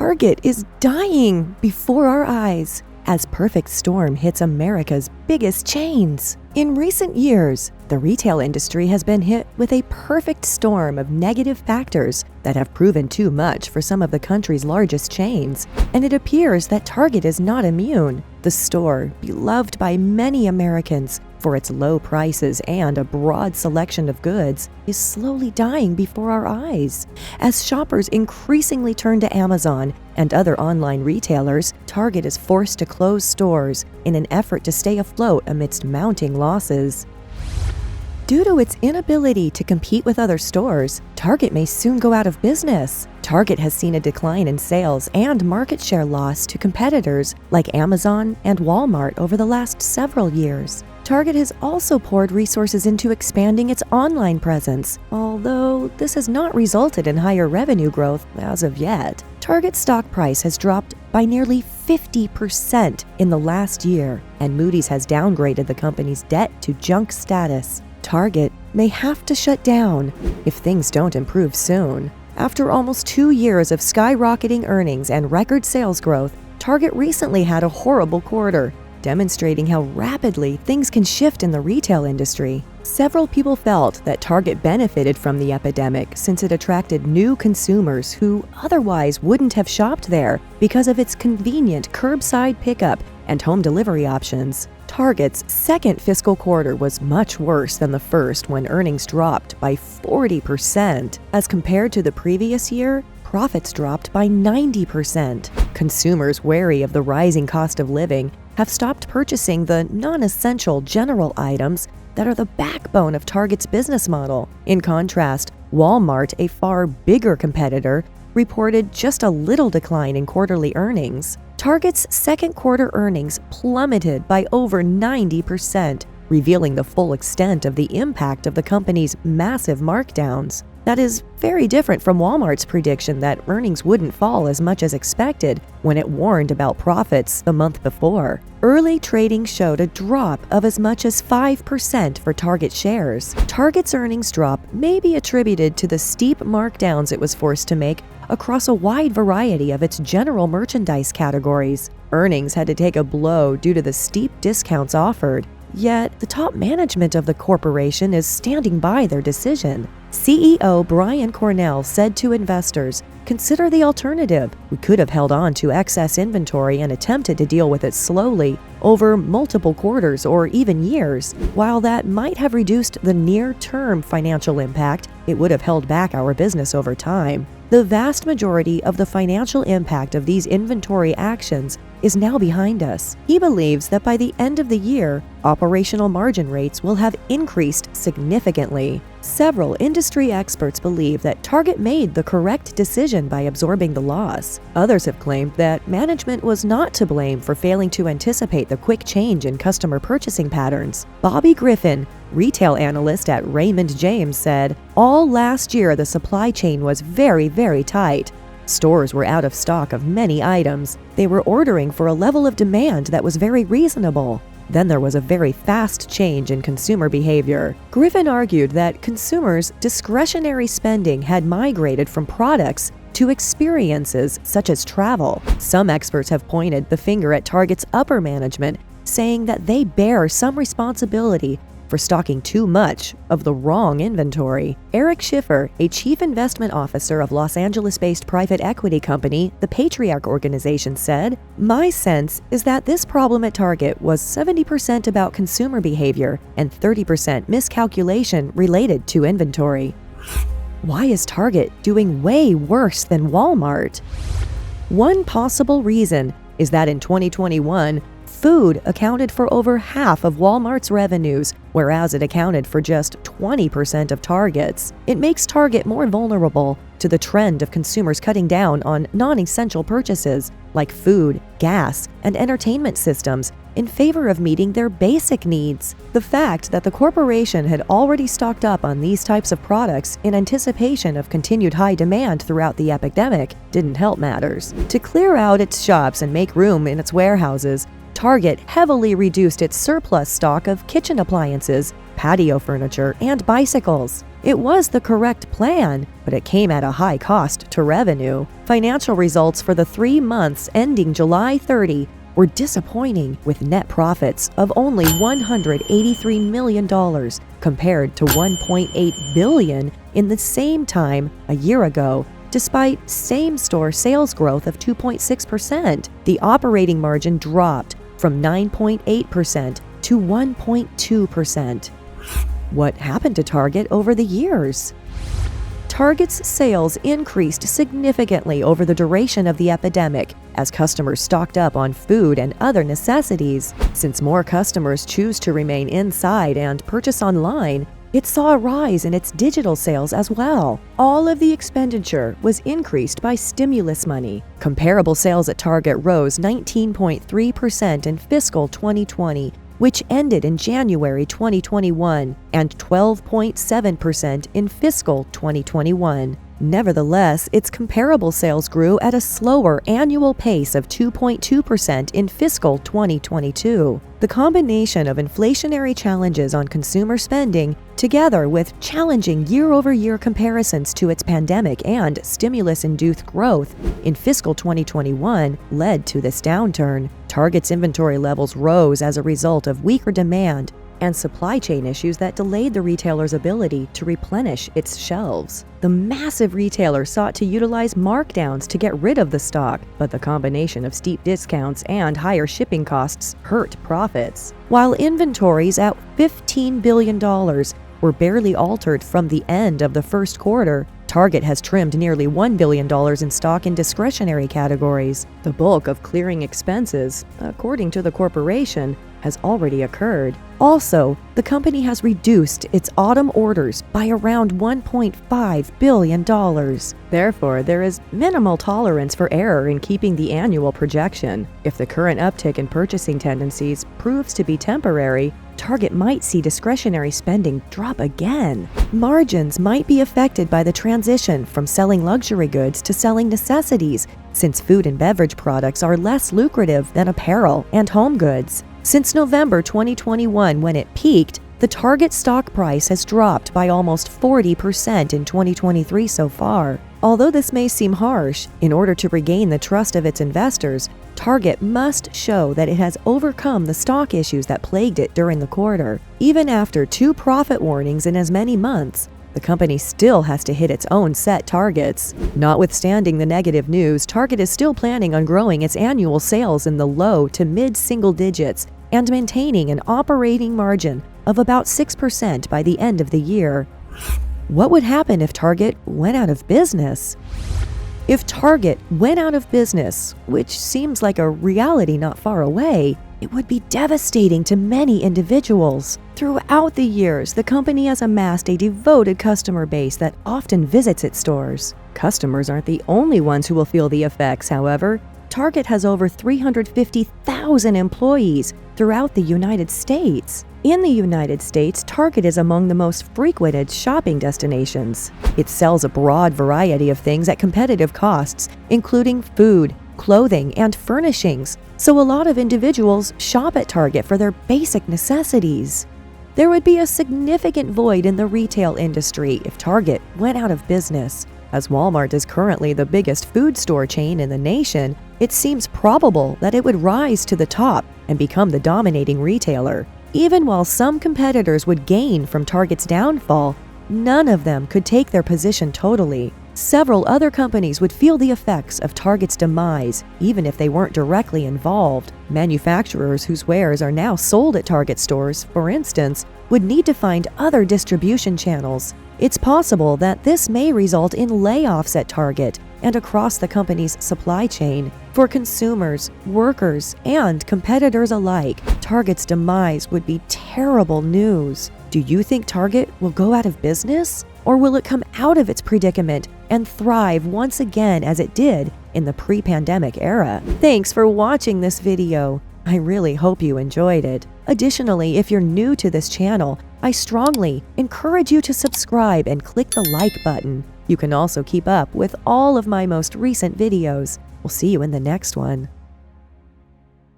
Target is dying before our eyes as perfect storm hits America's biggest chains. In recent years, the retail industry has been hit with a perfect storm of negative factors that have proven too much for some of the country's largest chains, and it appears that Target is not immune. The store, beloved by many Americans for its low prices and a broad selection of goods, is slowly dying before our eyes. As shoppers increasingly turn to Amazon and other online retailers, Target is forced to close stores in an effort to stay afloat amidst mounting losses. Due to its inability to compete with other stores, Target may soon go out of business. Target has seen a decline in sales and market share loss to competitors like Amazon and Walmart over the last several years. Target has also poured resources into expanding its online presence, although this has not resulted in higher revenue growth as of yet. Target's stock price has dropped by nearly 50% in the last year, and Moody's has downgraded the company's debt to junk status. Target may have to shut down if things don't improve soon. After almost 2 years of skyrocketing earnings and record sales growth, Target recently had a horrible quarter, demonstrating how rapidly things can shift in the retail industry. Several people felt that Target benefited from the epidemic since it attracted new consumers who otherwise wouldn't have shopped there because of its convenient curbside pickup and home delivery options. Target's second fiscal quarter was much worse than the first when earnings dropped by 40%. As compared to the previous year, profits dropped by 90%. Consumers wary of the rising cost of living have stopped purchasing the non-essential general items that are the backbone of Target's business model. In contrast, Walmart, a far bigger competitor, reported just a little decline in quarterly earnings. Target's second quarter earnings plummeted by over 90%, revealing the full extent of the impact of the company's massive markdowns. That is very different from Walmart's prediction that earnings wouldn't fall as much as expected when it warned about profits the month before. Early trading showed a drop of as much as 5% for Target shares. Target's earnings drop may be attributed to the steep markdowns it was forced to make across a wide variety of its general merchandise categories. Earnings had to take a blow due to the steep discounts offered. Yet, the top management of the corporation is standing by their decision. CEO Brian Cornell said to investors, "Consider the alternative. We could have held on to excess inventory and attempted to deal with it slowly over multiple quarters or even years. While that might have reduced the near-term financial impact, it would have held back our business over time. The vast majority of the financial impact of these inventory actions is now behind us." He believes that by the end of the year, operational margin rates will have increased significantly. Several industry experts believe that Target made the correct decision by absorbing the loss. Others have claimed that management was not to blame for failing to anticipate the quick change in customer purchasing patterns. Bobby Griffin, retail analyst at Raymond James, said, "All last year the supply chain was very tight. Stores were out of stock of many items. They were ordering for a level of demand that was very reasonable. Then there was a very fast change in consumer behavior." Griffin argued that consumers' discretionary spending had migrated from products to experiences such as travel. Some experts have pointed the finger at Target's upper management, saying that they bear some responsibility for stocking too much of the wrong inventory. Eric Schiffer, a chief investment officer of Los Angeles-based private equity company, the Patriarch Organization, said, "My sense is that this problem at Target was 70% about consumer behavior and 30% miscalculation related to inventory." Why is Target doing way worse than Walmart? One possible reason is that in 2021, food accounted for over half of Walmart's revenues, whereas it accounted for just 20% of Target's. It makes Target more vulnerable to the trend of consumers cutting down on non-essential purchases like food, gas, and entertainment systems in favor of meeting their basic needs. The fact that the corporation had already stocked up on these types of products in anticipation of continued high demand throughout the epidemic didn't help matters. To clear out its shops and make room in its warehouses, Target heavily reduced its surplus stock of kitchen appliances, patio furniture, and bicycles. It was the correct plan, but it came at a high cost to revenue. Financial results for the 3 months ending July 30 were disappointing, with net profits of only $183 million compared to $1.8 billion in the same time a year ago. Despite same-store sales growth of 2.6%, the operating margin dropped from 9.8% to 1.2%. What happened to Target over the years? Target's sales increased significantly over the duration of the epidemic as customers stocked up on food and other necessities. Since more customers choose to remain inside and purchase online, it saw a rise in its digital sales as well. All of the expenditure was increased by stimulus money. Comparable sales at Target rose 19.3% in fiscal 2020, which ended in January 2021, and 12.7% in fiscal 2021. Nevertheless, its comparable sales grew at a slower annual pace of 2.2% in fiscal 2022. The combination of inflationary challenges on consumer spending, together with challenging year-over-year comparisons to its pandemic and stimulus-induced growth in fiscal 2021, led to this downturn. Target's inventory levels rose as a result of weaker demand and supply chain issues that delayed the retailer's ability to replenish its shelves. The massive retailer sought to utilize markdowns to get rid of the stock, but the combination of steep discounts and higher shipping costs hurt profits. While inventories at $15 billion were barely altered from the end of the first quarter, Target has trimmed nearly $1 billion in stock in discretionary categories. The bulk of clearing expenses, according to the corporation, has already occurred. Also, the company has reduced its autumn orders by around $1.5 billion. Therefore, there is minimal tolerance for error in keeping the annual projection. If the current uptick in purchasing tendencies proves to be temporary, Target might see discretionary spending drop again. Margins might be affected by the transition from selling luxury goods to selling necessities, since food and beverage products are less lucrative than apparel and home goods. Since November 2021, when it peaked, the Target stock price has dropped by almost 40% in 2023 so far. Although this may seem harsh, in order to regain the trust of its investors, Target must show that it has overcome the stock issues that plagued it during the quarter. Even after 2 profit warnings in as many months, the company still has to hit its own set targets. Notwithstanding the negative news, Target is still planning on growing its annual sales in the low to mid-single digits and maintaining an operating margin of about 6% by the end of the year. What would happen if Target went out of business? If Target went out of business, which seems like a reality not far away, it would be devastating to many individuals. Throughout the years, the company has amassed a devoted customer base that often visits its stores. Customers aren't the only ones who will feel the effects, however. Target has over 350,000 employees throughout the United States. In the United States, Target is among the most frequented shopping destinations. It sells a broad variety of things at competitive costs, including food, clothing, and furnishings, so a lot of individuals shop at Target for their basic necessities. There would be a significant void in the retail industry if Target went out of business. As Walmart is currently the biggest food store chain in the nation, it seems probable that it would rise to the top and become the dominating retailer. Even while some competitors would gain from Target's downfall, none of them could take their position totally. Several other companies would feel the effects of Target's demise, even if they weren't directly involved. Manufacturers whose wares are now sold at Target stores, for instance, would need to find other distribution channels. It's possible that this may result in layoffs at Target and across the company's supply chain. For consumers, workers, and competitors alike, Target's demise would be terrible news. Do you think Target will go out of business? Or will it come out of its predicament and thrive once again as it did in the pre-pandemic era? Thanks for watching this video. I really hope you enjoyed it. Additionally, if you're new to this channel, I strongly encourage you to subscribe and click the like button. You can also keep up with all of my most recent videos. We'll see you in the next one.